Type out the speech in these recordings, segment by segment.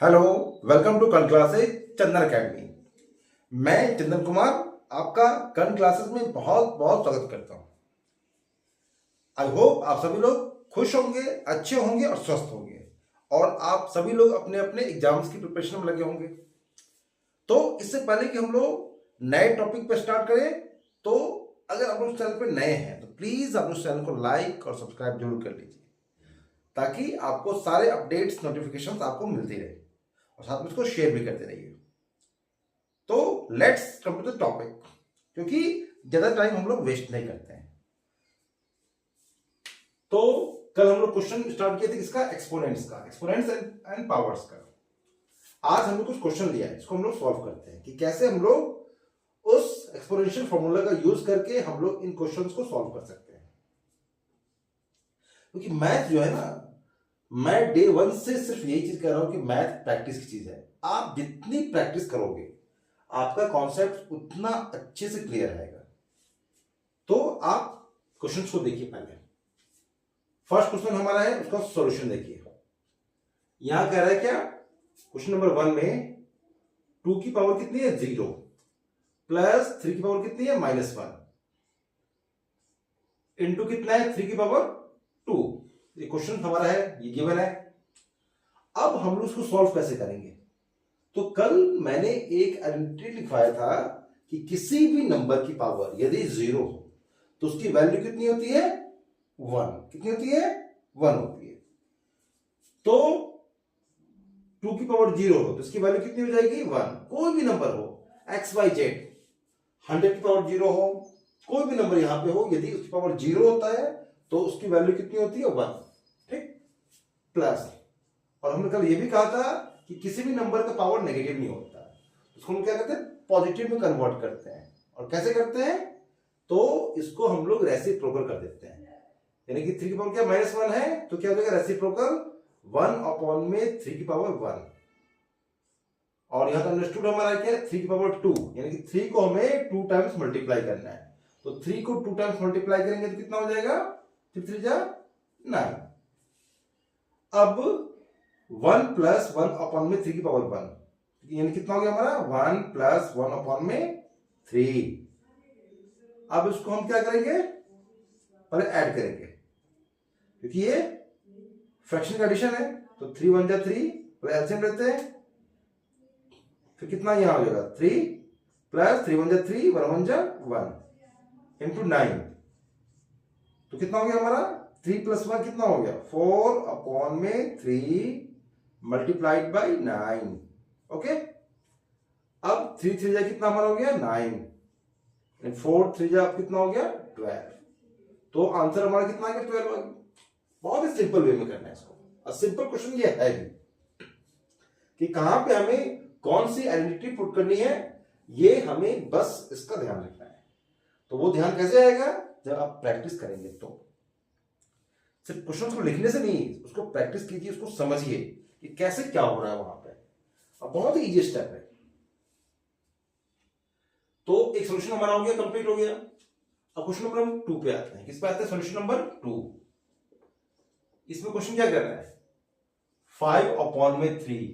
Hello, welcome to Karn classes Chandan academy. मैं चंदन कुमार आपका कर्ण classes में बहुत बहुत स्वागत करता हूं। आई होप आप सभी लोग खुश होंगे, अच्छे होंगे और स्वस्थ होंगे और आप सभी लोग अपने अपने एग्जाम्स की प्रिपरेशन में लगे होंगे। तो इससे पहले कि हम लोग नए टॉपिक पे स्टार्ट करें, तो अगर आप लोग चैनल पे नए हैं तो प्लीज आप लोग चैनल को लाइक और सब्सक्राइब जरूर कर लीजिए, ताकि आपको सारे अपडेट्स नोटिफिकेशंस आपको मिलती रहे और साथ में इसको शेयर भी करते रहिए। तो let's come to the topic, क्योंकि ज्यादा टाइम हम लोग वेस्ट नहीं करते हैं। तो कल हम लोग क्वेश्चन स्टार्ट किए थे किसका, एक्सपोनेंट्स का, एक्सपोनेंट्स एंड पावर्स का। आज हम लोग कुछ क्वेश्चन लिया है, इसको हम लोग सॉल्व करते हैं कि कैसे हम लोग उस एक्सपोनेंशियल फॉर्मूला का यूज करके हम लोग इन क्वेश्चंस को सॉल्व कर सकते हैं। क्योंकि मैथ जो है ना, मैं डे वन से सिर्फ यही चीज कह रहा हूं कि मैथ प्रैक्टिस की चीज है। आप जितनी प्रैक्टिस करोगे आपका कॉन्सेप्ट उतना अच्छे से क्लियर रहेगा। तो आप क्वेश्चंस को देखिए। पहले फर्स्ट क्वेश्चन हमारा है, उसका सॉल्यूशन देखिए। यहां कह रहा है क्या, क्वेश्चन नंबर 1 में 2 की पावर कितनी है 0 प्लस 3 की पावर कितनी है -1 इंटू कितना है 3 की पावर 2। ये क्वेश्चन हमारा है, ये गिवन है। अब हम लोग उसको सॉल्व कैसे करेंगे? तो कल मैंने एक आइडेंटिटी लिखवाया था कि किसी भी नंबर की पावर यदि 0 हो तो उसकी वैल्यू कितनी होती है 1। कितनी होती है 1 होती है। तो 2 की पावर 0 हो तो इसकी वैल्यू कितनी हो जाएगी 1। कोई भी नंबर हो, एक्स वाई जेड, 100 की पावर 0 हो, कोई भी नंबर यहां पे हो, यदि उसकी पावर 0 होता है तो उसकी वैल्यू कितनी होती है 1। ठीक, प्लस, और हमने कल ये भी कहा था कि किसी भी नंबर का पावर नेगेटिव नहीं होता, उसको हम क्या करते हैं पॉजिटिव में कन्वर्ट करते हैं। और कैसे करते हैं, तो इसको हम लोग रेसिप्रोकल कर देते हैं। यानी कि 3 की पावर क्या -1 है, तो क्या हो जाएगा रेसिप्रोकल 1 अपॉन में 3 की पावर 1। और यहां तो अंडरस्टूड हमारा क्या है 3 की पावर 2, यानी कि 3 को हमें 2 टाइम्स मल्टीप्लाई करना है। तो 3 को 2 टाइम्स मल्टीप्लाई करेंगे तो कितना हो जाएगा 3 जा 9। अब 1 प्लस 1 अपॉन में 3 की पावर 1, यानी कितना हो गया हमारा 1 प्लस 1 अपॉन में 3। अब इसको हम क्या करेंगे, पहले ऐड करेंगे, क्योंकि ये फ्रैक्शन का एडिशन है। तो 3 1 जा 3, पहले एलसीएम लेते हैं, फिर कितना यहां हो जाएगा 3 प्लस 3 1 जा 3, 1 1 जा 1 इंटू 9। तो कितना हो गया हमारा 3 प्लस 1 कितना हो गया 4 अपॉन में 3 मल्टीप्लाइड बाई 9। ओके, अब 3 3 जा कितना हमारा हो गया 9, 4 3 जा कितना हो गया 12। तो आंसर हमारा कितना आ गया 12 आ गया। बहुत ही सिंपल वे में करना है इसको, और सिंपल क्वेश्चन ये है भी कि कहां पे हमें कौन सी आइडेंटिटी पुट करनी है, ये हमें बस इसका ध्यान रखना है। तो वो ध्यान कैसे आएगा, जब आप प्रैक्टिस करेंगे। तो सिर्फ क्वेश्चन को लिखने से नहीं, उसको प्रैक्टिस कीजिए, उसको समझिए कि कैसे क्या हो रहा है वहां पे। अब बहुत ही इजी स्टेप है। तो एक सॉल्यूशन हमारा हो गया, कंप्लीट हो गया। अब क्वेश्चन नंबर 2 पे आते हैं। किस पे आते हैं, सॉल्यूशन नंबर 2। इसमें क्वेश्चन क्या कर रहा है 5 अपॉन में 3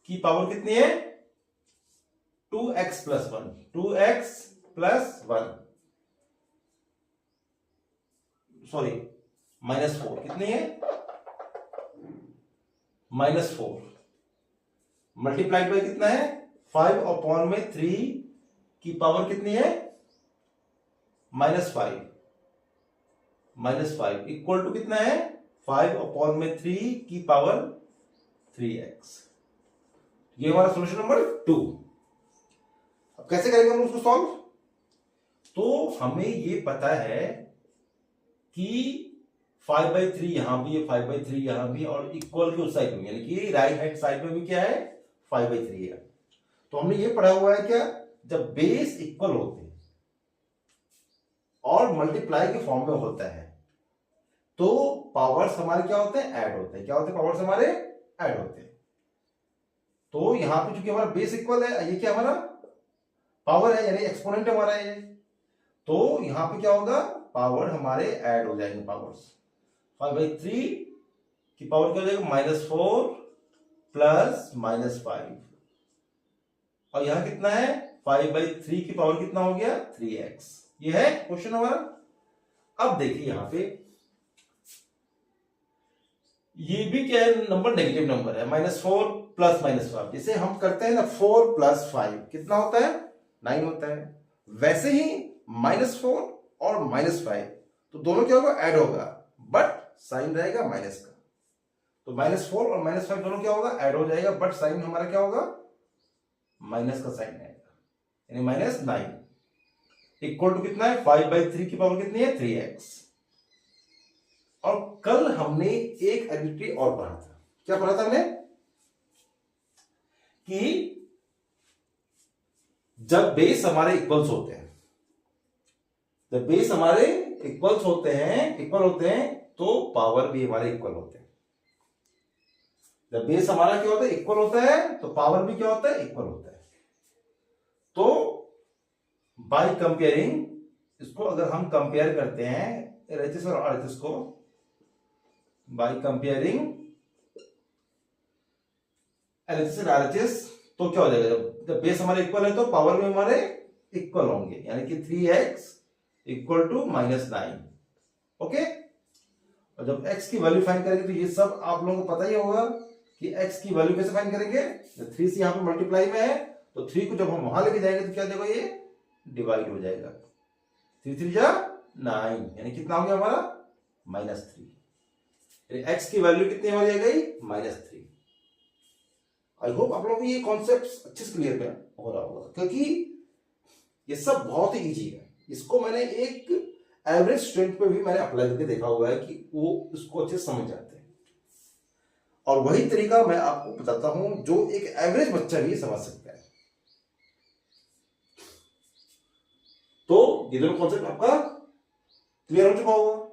की पावर कितनी है 2x plus 1, 2x plus 1, sorry -4, कितनी है -4 मल्टीप्लाइड बाय कितना है 5 अपॉन में 3 की पावर कितनी है -5 इक्वल टू कितना है 5 अपॉन में 3 की पावर 3x। ये हमारा सॉल्यूशन नंबर 2। अब कैसे करेंगे हम उसको सॉल्व? तो हमें ये पता है कि 5/3 यहां भी है, 5/3 यहां भी, और इक्वल के उस साइड में, यानी कि राइट हैंड साइड में भी क्या है 5/3 है। तो हमने ये पढ़ा हुआ है क्या, जब बेस इक्वल होते हैं और मल्टीप्लाई के फॉर्म में होता है तो पावर्स हमारे क्या होते हैं ऐड होते हैं। क्या होते हैं पावर्स हमारे ऐड होते हैं। तो यहां पे चूंकि हमारा बेस इक्वल है, ये क्या हमारा पावर है, यानी एक्सपोनेंट हमारा है, तो यहां पे क्या होगा पावर हमारे ऐड हो जाएंगे। पावर्स 5/3 की पावर क्या हो जाएगा -4 प्लस -5, और यहां कितना है 5/3 की पावर कितना हो गया 3x। ये है क्वेश्चन हमारा। अब देखिए यहां पे ये भी क्या है, नंबर नेगेटिव नंबर है, -4 प्लस -5। जैसे हम करते हैं ना 4 + 5 कितना होता है 9 होता है, वैसे ही -4 और -5 तो दोनों क्या होगा ऐड होगा, बट साइन रहेगा माइनस का। तो -4 और -5 दोनों क्या होगा ऐड हो जाएगा, बट साइन हमारा क्या होगा माइनस का साइन आएगा, यानी -9 इक्वल टू कितना है 5/3 की पावर कितनी है 3x। और कल हमने एक एबिलिटी और पढ़ा था, क्या पढ़ा था हमने कि जब बेस हमारे इक्वल्स होते हैं, जब बेस हमारे इक्वल होते हैं तो पावर भी हमारे इक्वल होते हैं। जब बेस हमारा क्या होता है इक्वल होता है तो पावर भी क्या होता है इक्वल होता है। तो बाय कंपेयरिंग इसको अगर हम कंपेयर करते हैं LHS और RHS को, बाय कंपेयरिंग LHS और RHS, तो क्या हो जाएगा जब बेस हमारे इक्वल है तो पावर भी हमारे इक्वल होंगे, यानी कि 3x इक्वल टू -9। ओके, और जब x की वैल्यू फाइंड करेंगे तो ये सब आप लोगों को पता ही होगा कि x की वैल्यू कैसे फाइंड करेंगे। जब 3 से यहां पे मल्टीप्लाई में है तो 3 को जब हम वहां लेके जाएंगे तो क्या देखो ये डिवाइड हो जाएगा, 3 3 जा 9, यानी कितना हो गया हमारा -3। x की वैल्यू कितनी हो जाएगी -3। आई होप आप लोगों को ये कॉन्सेप्ट अच्छे से क्लियर हो रहा होगा, क्योंकि ये सब बहुत ही इजी है। इसको मैंने एक एवरेज स्टूडेंट पे भी मैंने अप्लाई करके देखा हुआ है कि वो इसको अच्छे समझ जाते हैं, और वही तरीका मैं आपको बताता हूं जो एक एवरेज बच्चा भी समझ सकता है। तो ये दोनों कॉन्सेप्ट आपका क्लियर हो चुका होगा।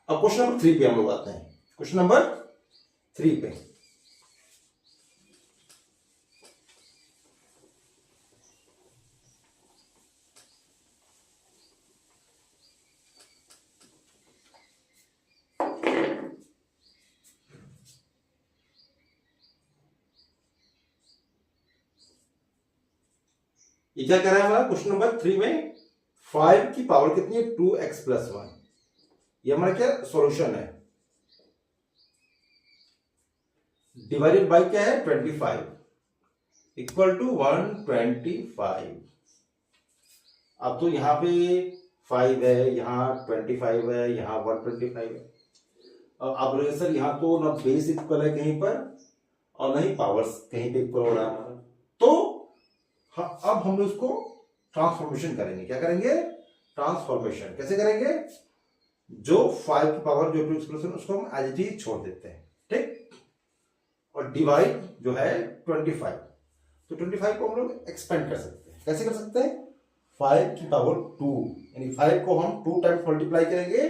अब क्वेश्चन नंबर 3 पे हम लोग आते हैं। क्वेश्चन नंबर 3 पे ये क्या कह रहा है हमारा क्वेश्चन नंबर 3 में 5 की पावर कितनी है 2x + 1। ये हमारा क्या सॉल्यूशन है, डिवाइडेड बाय क्या है 25 इक्वल टू 125। अब तो यहां पे 5 है, यहां 25 है, यहां 125 है। अब सर यहां तो ना बेस इक्वल है कहीं पर और ना ही पावर्स कहीं पे इक्वल हो रहा है हमारा, तो अब हम उसको ट्रांसफॉर्मेशन करेंगे। क्या करेंगे ट्रांसफॉर्मेशन, कैसे करेंगे, जो 5 की पावर जो 2 एक्सप्रेशन उसको हम एज इट इज छोड़ देते हैं, ठीक, और डिवाइड जो है 25, तो 25 को हम लोग एक्सपेंड कर सकते हैं। कैसे कर सकते हैं 5 की पावर 2, यानी 5 को हम 2 टाइम्स मल्टीप्लाई करेंगे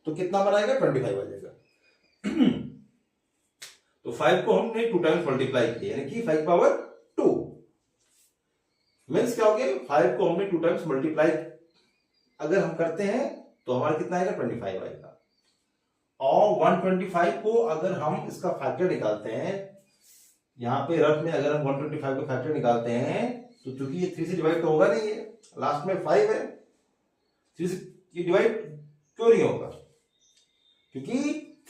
तो कितना बनाएगा 25 आ जाएगा। तो 5 को हमने 2 टाइम्स मल्टीप्लाई किया, यानी कि 5 पावर 2 मीन्स क्या हो गया 5 को हमने 2 टाइम्स मल्टीप्लाई अगर हम करते हैं तो हमारा कितना आएगा 25 आएगा। और 125 को अगर हम इसका फैक्टर निकालते हैं, यहां पे रफ में अगर हम 125 का फैक्टर निकालते हैं तो चूंकि ये 3 से डिवाइड तो होगा नहीं है, लास्ट में 5 है, 3 से ये डिवाइड क्यों नहीं होगा, क्योंकि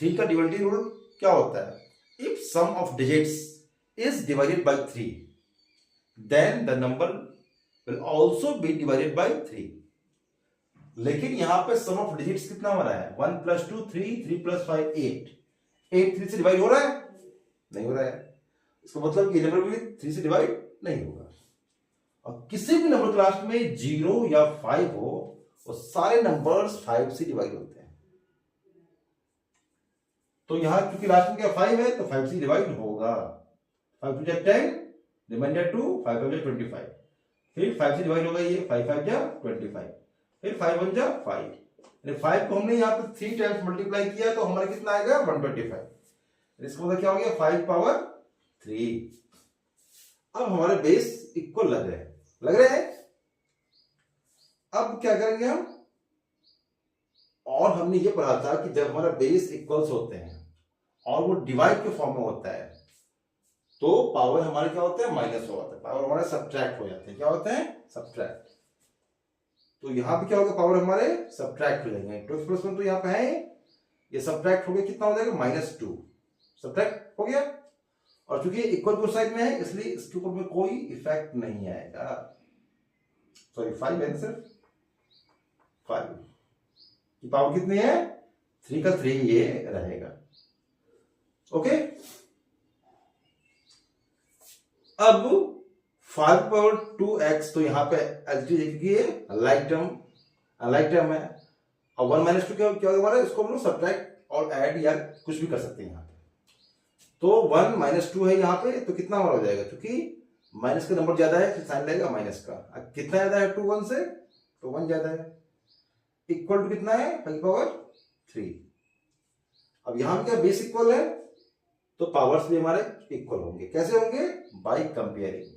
3 का डिविजिबिलिटी रूल क्या होता है, if sum of digits is divided by 3 then the number will also be divided by 3। लेकिन यहां पे सम ऑफ डिजिट्स कितना हो रहा है 1 + 2 3, 3 + 5 8, 8 3 से डिवाइड हो रहा है नहीं हो रहा है, इसका मतलब ये नंबर भी 3 से डिवाइड नहीं होगा। और किसी भी नंबर क्लास में 0 या 5 हो वो सारे नंबर्स 5 से डिवाइड होते हैं। तो यहां क्योंकि लास्ट में क्या 5 है तो 5 से डिवाइड होगा, 5 × 10 रिमाइंडर 2, 5 × 25, फिर 5 से डिवाइड होगा ये 5 × 5 = 25, फिर 5 × 1 = 5, यानी 5 को हमने यहाँ पे 3 टाइम्स मल्टीप्लाई किया तो हमारा कितना आएगा 125। इसका मतलब क्या हो गया 5 पावर 3। अब हमारे बेस इक्वल लग रहे हैं। अब क्या करेंगे हम, और हमने ये पढ़ा था कि जब हमारा बेस इक्वल्स होते हैं और वो डिवाइड के फॉर्म में होता है तो पावर हमारे क्या होते हैं, माइनस हो जाता है, पावर हमारे सब्ट्रैक्ट हो जाते हैं। क्या होते हैं, सब्ट्रैक्ट। तो यहां पे क्या होगा, पावर हमारे सब्ट्रैक्ट हो जाएंगे। 2x+1 तो यहाँ पे है, ये सब्ट्रैक्ट हो गया, कितना हो जाएगा, -2 सब्ट्रैक्ट हो गया। और चूंकि इक्वल टू साइड में है इसलिए इसके ऊपर में कोई इफेक्ट नहीं आएगा। सॉरी 5 है, सिर्फ 5 की पावर कितनी है, 3 का 3 ये रहेगा। ओके, अब 5/2x तो यहाँ पे लाइक टर्म है, और 1 - 2 क्या होगा, इसको हम लोग सब्ट्रैक्ट और ऐड या कुछ भी कर सकते हैं यहाँ पे। तो 1 - 2 है यहाँ पे, तो कितना हो जाएगा, क्योंकि माइनस का नंबर ज्यादा है फिर साइन लगेगा माइनस का। कितना ज्यादा है 2 1 से, तो 1 ज्यादा है। इक्वल टू कितना है, 5/3। अब यहां क्या बेस इक्वल है तो पावर्स भी हमारे इक्वल होंगे। कैसे होंगे, बाय कंपेयरिंग।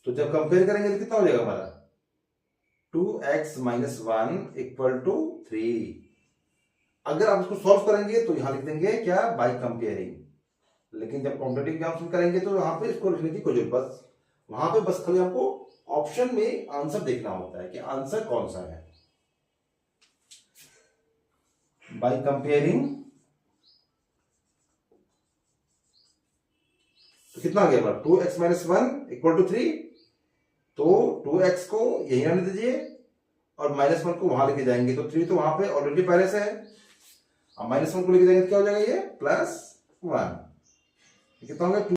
तो जब कंपेयर करेंगे तो कितना हो जाएगा हमारा, 2x - 1 = 3। अगर आप उसको सॉल्व करेंगे तो यहां लिख देंगे क्या, बाय कंपेयरिंग। लेकिन जब कॉम्पिटिटिव एग्जाम्स में करेंगे तो वहां पे इसको लिखने की कोई जरूरत, बस वहां पे बस खाली आपको ऑप्शन में आंसर देखना होता है कि आंसर कौन सा है। बाय कंपेयरिंग तो कितना आ गया हमारा, 2x - 1 = 3। तो 2x को यही रहने दीजिए और -1 को वहां लेके जाएंगे तो 3 तो वहां पे ऑलरेडी पहले से है। अब -1 को लेके जाएंगे तो क्या हो जाएगा, ये +1 कितना होगा,